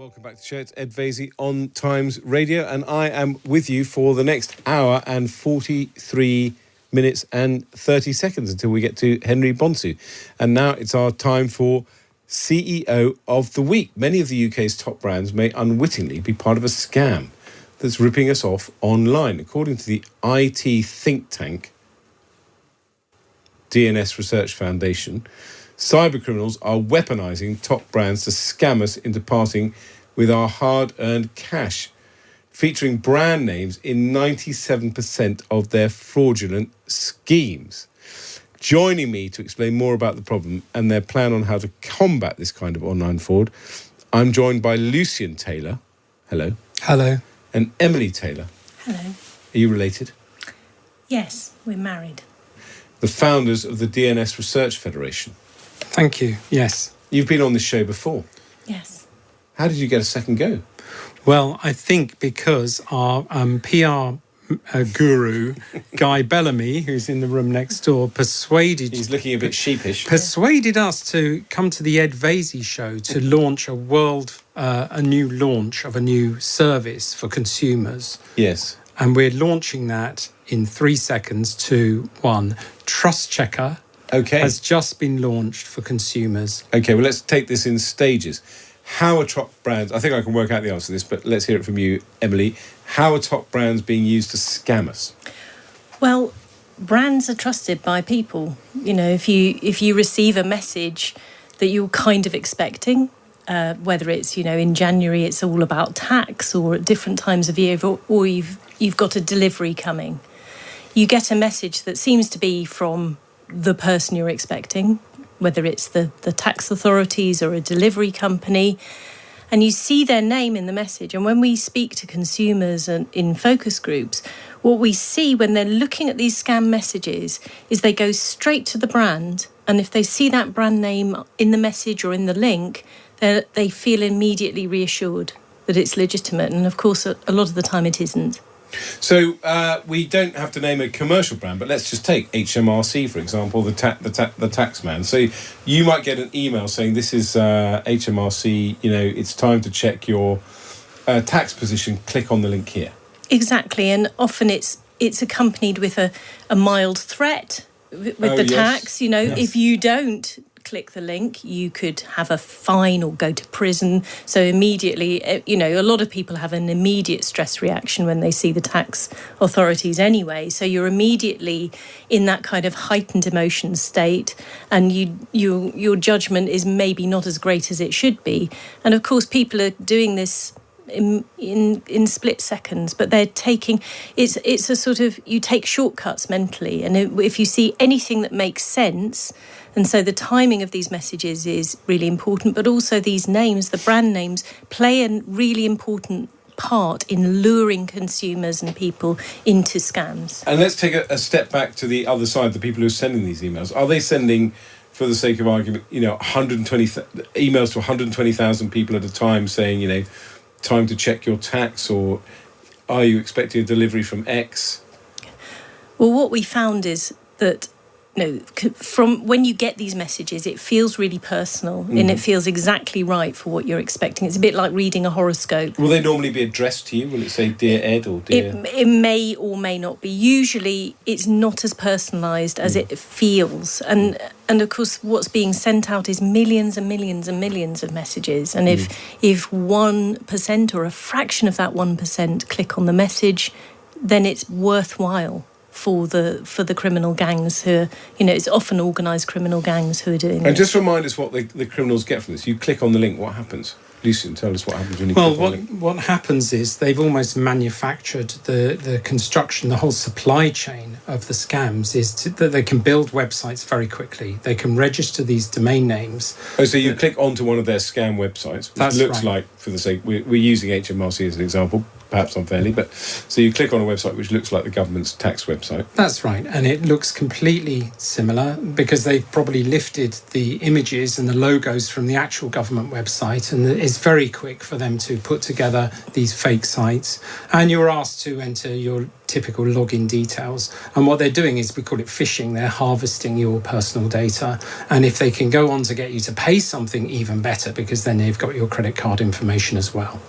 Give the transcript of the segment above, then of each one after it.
Welcome back to the show. It's Ed Vasey on Times Radio, and I am with you for the next hour and 43 minutes and 30 seconds until we get to Henry Bonsu. And now it's our time for CEO of the Week. Many of the UK's top brands may unwittingly be part of a scam that's ripping us off online. According to the IT think tank, DNS Research Foundation, cybercriminals are weaponising top brands to scam us into parting with our hard-earned cash, featuring brand names in 97% of their fraudulent schemes. Joining me to explain more about the problem and their plan on how to combat this kind of online fraud, I'm joined by Lucian Taylor. Hello. Hello. And Emily Taylor. Hello. Are you related? Yes, we're married. The founders of the DNS Research Federation. Thank you. Yes. You've been on this show before. Yes. How did you get a second go? Well, I think because our PR guru, Guy Bellamy, who's in the room next door, He's looking a bit sheepish. persuaded us to come to the Ed Vasey show to launch a new launch of a new service for consumers. Yes. And we're launching that in 3 seconds. 2, 1. TrustChecker has just been launched for consumers. Okay, well, let's take this in stages. How are top brands... I think I can work out the answer to this, but let's hear it from you, Emily. How are top brands being used to scam us? Well, brands are trusted by people. You know, if you receive a message that you're kind of expecting, whether it's, you know, in January it's all about tax, or at different times of year, or you've got a delivery coming, you get a message that seems to be from the person you're expecting, whether it's the tax authorities or a delivery company, and you see their name in the message. And when we speak to consumers and in focus groups, what we see when they're looking at these scam messages is they go straight to the brand, and if they see that brand name in the message or in the link, they feel immediately reassured that it's legitimate. And of course, a lot of the time it isn't. So we don't have to name a commercial brand, but let's just take HMRC, for example, the tax man. So you might get an email saying, this is HMRC, you know, it's time to check your tax position. Click on the link here. Exactly. And often it's accompanied with a mild threat with the tax. You know, if you don't click the link, you could have a fine or go to prison. So immediately, you know, a lot of people have an immediate stress reaction when they see the tax authorities anyway. So you're immediately in that kind of heightened emotion state, and your judgment is maybe not as great as it should be. And of course, people are doing this in split seconds, but they're taking it's a sort of, you take shortcuts mentally, and if you see anything that makes sense. And so the timing of these messages is really important, but also these names, the brand names, play a really important part in luring consumers and people into scams. And let's take a step back to the other side, the people who are sending these emails. Are they sending, for the sake of argument, you know, 120 emails to 120,000 people at a time saying, you know, time to check your tax, or are you expecting a delivery from X? Well, what we found is that, you know, from when you get these messages, it feels really personal, and it feels exactly right for what you're expecting. It's a bit like reading a horoscope. Will they normally be addressed to you? Will it say Dear Ed or Dear... It may or may not be. Usually it's not as personalised as it feels. And of course, what's being sent out is millions and millions and millions of messages. And if 1% or a fraction of that 1% click on the message, then it's worthwhile for the criminal gangs who are, you know, it's often organised criminal gangs who are doing this. And just remind us what the criminals get from this. You click on the link, what happens? Lucian, tell us what happens when you click on the link. What happens is they've almost manufactured the construction, the whole supply chain of the scams is that they can build websites very quickly. They can register these domain names. Oh, so you click onto one of their scam websites, which looks like, for the sake, we're using HMRC as an example, perhaps unfairly, but so you click on a website which looks like the government's tax website. That's right. And it looks completely similar because they've probably lifted the images and the logos from the actual government website. And it's very quick for them to put together these fake sites. And you're asked to enter your typical login details. And what they're doing is, we call it phishing. They're harvesting your personal data. And if they can go on to get you to pay something, even better, because then they've got your credit card information as well.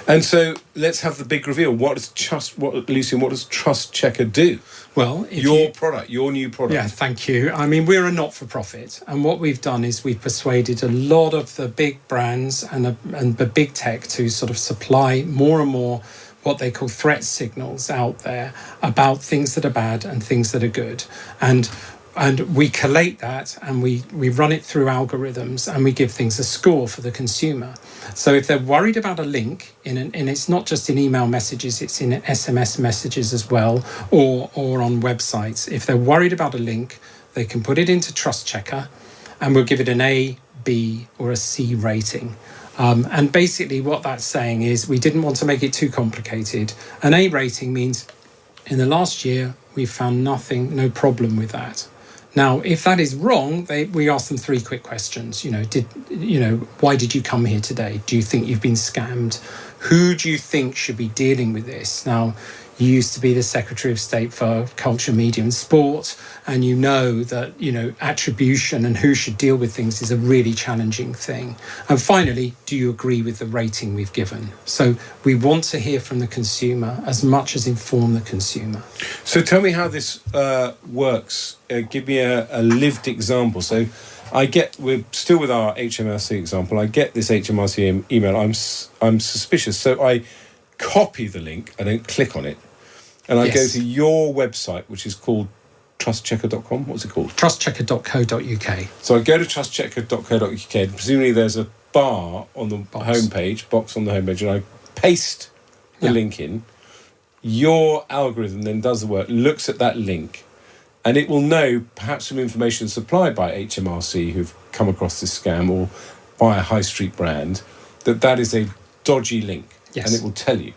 And so let's have the big reveal. Lucian, what does TrustChecker do? Well, your new product. Yeah, thank you. I mean, we're a not-for-profit, and what we've done is we've persuaded a lot of the big brands and the big tech to sort of supply more and more what they call threat signals out there about things that are bad and things that are good. And we collate that and we run it through algorithms, and we give things a score for the consumer. So if they're worried about a link, and it's not just in email messages, it's in SMS messages as well, or on websites. If they're worried about a link, they can put it into TrustChecker, and we'll give it an A, B, or a C rating. And basically what that's saying is, we didn't want to make it too complicated. An A rating means in the last year, we've found no problem with that. Now, if that is wrong, we ask them 3 quick questions. Why did you come here today? Do you think you've been scammed? Who do you think should be dealing with this? Now, you used to be the Secretary of State for Culture, Media and Sport, and you know that, attribution and who should deal with things is a really challenging thing. And finally, do you agree with the rating we've given? So we want to hear from the consumer as much as inform the consumer. So tell me how this works. Give me a lived example. So we're still with our HMRC example. I get this HMRC email. I'm suspicious. So I copy the link. I don't click on it. And I go to your website, which is called trustchecker.com. What's it called? Trustchecker.co.uk. So I go to trustchecker.co.uk. And presumably there's a bar on the box on the homepage, and I paste the link in. Your algorithm then does the work, looks at that link, and it will know perhaps some information supplied by HMRC who've come across this scam, or by a high street brand, that is a dodgy link. Yes. And it will tell you.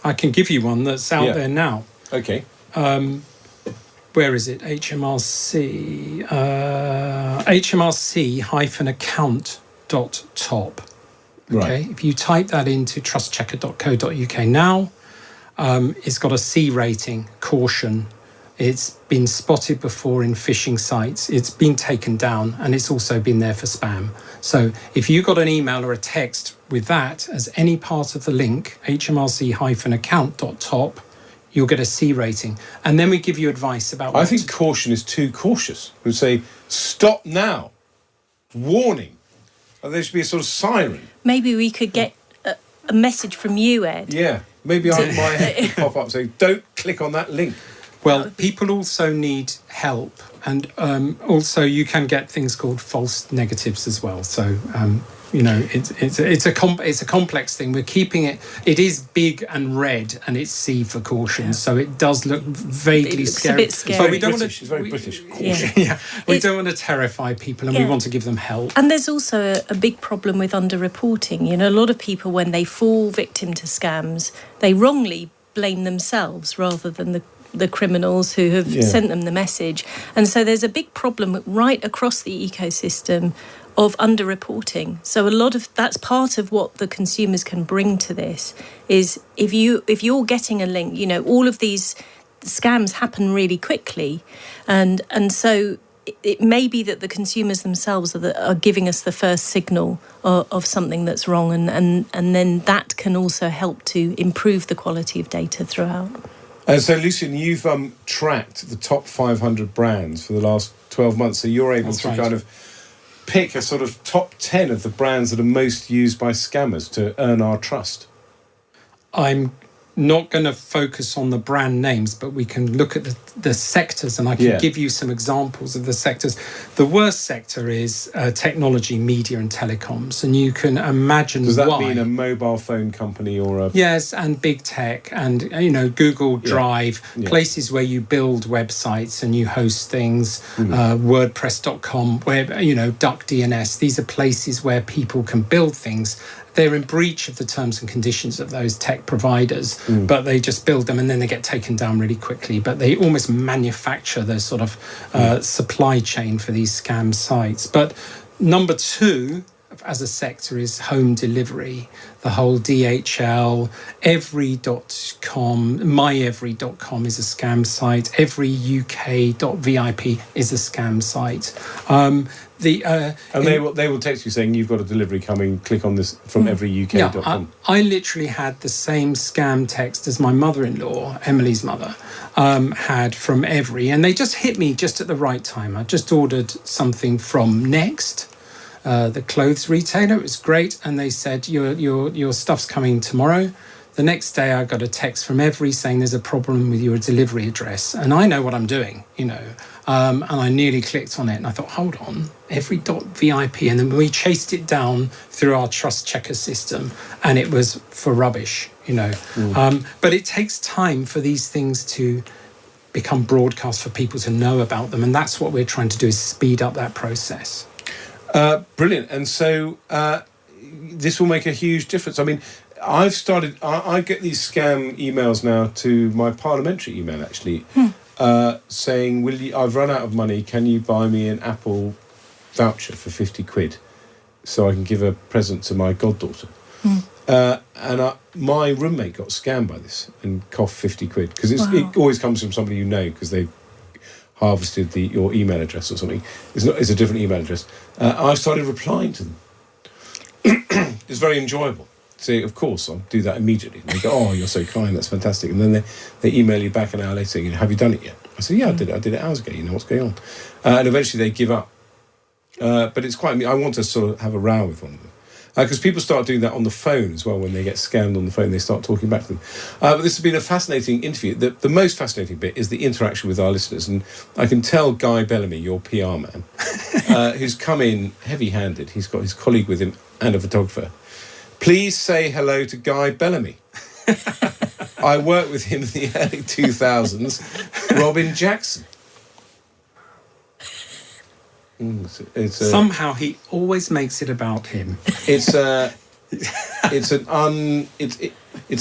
I can give you one that's out there now. Okay. Where is it? HMRC. HMRC-account.top. Okay. Right. If you type that into trustchecker.co.uk now, it's got a C rating, caution. It's been spotted before in phishing sites. It's been taken down, and it's also been there for spam. So if you got an email or a text with that as any part of the link, HMRC-account.top, you'll get a C rating. And then we give you advice about I think caution is too cautious. We would say, stop now. Warning. There should be a sort of siren. Maybe we could get a message from you, Ed. Yeah. Maybe my head could pop up saying, don't click on that link. Well, people also need help, and also you can get things called false negatives as well. So it's a complex thing. We're keeping it. It is big and red, and it's C for caution. So it does look vaguely scary. A bit scary. But we don't want to. It's very British. Caution. We don't want to terrify people, and we want to give them help. And there's also a big problem with underreporting. A lot of people, when they fall victim to scams, they wrongly blame themselves rather than the criminals who have sent them the message. And so there's a big problem right across the ecosystem of underreporting. So that's part of what the consumers can bring to this is if you're getting a link, all of these scams happen really quickly, and so it may be that the consumers themselves are giving us the first signal of something that's wrong, and then that can also help to improve the quality of data throughout. So, Lucian, you've tracked the top 500 brands for the last 12 months, so you're able to kind of pick a sort of top 10 of the brands that are most used by scammers to earn our trust. I'm not going to focus on the brand names, but we can look at the sectors, and I can give you some examples of the sectors. The worst sector is technology, media and telecoms, and you can imagine why. Does that mean a mobile phone company or a... Yes, and big tech, and Google Drive, places where you build websites and you host things, WordPress.com, where DuckDNS. These are places where people can build things they're in breach of the terms and conditions of those tech providers, but they just build them and then they get taken down really quickly. But they almost manufacture the sort of supply chain for these scam sites. But number two, as a sector, is home delivery. The whole DHL, every.com, myevery.com is a scam site. Everyuk.vip is a scam site. They will text you saying you've got a delivery coming. Click on this from everyuk.com. Yeah, I literally had the same scam text as my mother-in-law, Emily's mother, had from Every, and they just hit me just at the right time. I just ordered something from Next, the clothes retailer. It was great, and they said your stuff's coming tomorrow. The next day I got a text from Every saying there's a problem with your delivery address, and I know what I'm doing, and I nearly clicked on it, and I thought, hold on, every.vip, and then we chased it down through our TrustChecker system, and it was for rubbish, but it takes time for these things to become broadcast, for people to know about them, and that's what we're trying to do, is speed up that process. Brilliant. And so this will make a huge difference. I mean, I've started, I get these scam emails now to my parliamentary email, actually, saying, I've run out of money, can you buy me an Apple voucher for 50 quid so I can give a present to my goddaughter? My roommate got scammed by this and coughed 50 quid, because it always comes from somebody you know, because they've harvested your email address or something. It's a different email address. I started replying to them. It's very enjoyable. So, of course, I'll do that immediately. They go, oh, you're so kind, that's fantastic. And then they email you back an hour later saying, have you done it yet? I said, yeah, I did it hours ago, what's going on? And eventually they give up. But it's quite, I want to sort of have a row with one of them. Because people start doing that on the phone as well. When they get scammed on the phone, they start talking back to them. But this has been a fascinating interview. The most fascinating bit is the interaction with our listeners. And I can tell Guy Bellamy, your PR man, who's come in heavy-handed, he's got his colleague with him and a photographer. Please say hello to Guy Bellamy. I worked with him in the early 2000s. Robin Jackson. Somehow he always makes it about him. It's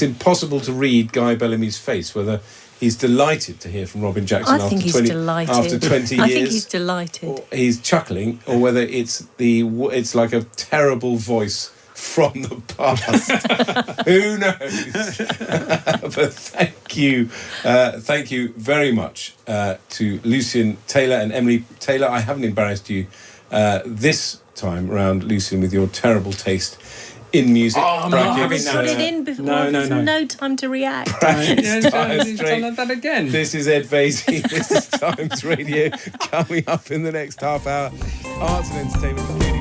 impossible to read Guy Bellamy's face, whether he's delighted to hear from Robin Jackson after 20 years. I think he's delighted. Or he's chuckling, or whether it's like a terrible voice from the past. Who knows? But thank you very much to Lucian Taylor and Emily Taylor. I haven't embarrassed you this time around, Lucian, with your terrible taste in music. Oh, no, I haven't got it in before. No time to react. That again. This is Ed Vasey. This is Times Radio. Coming up in the next half hour, arts and entertainment.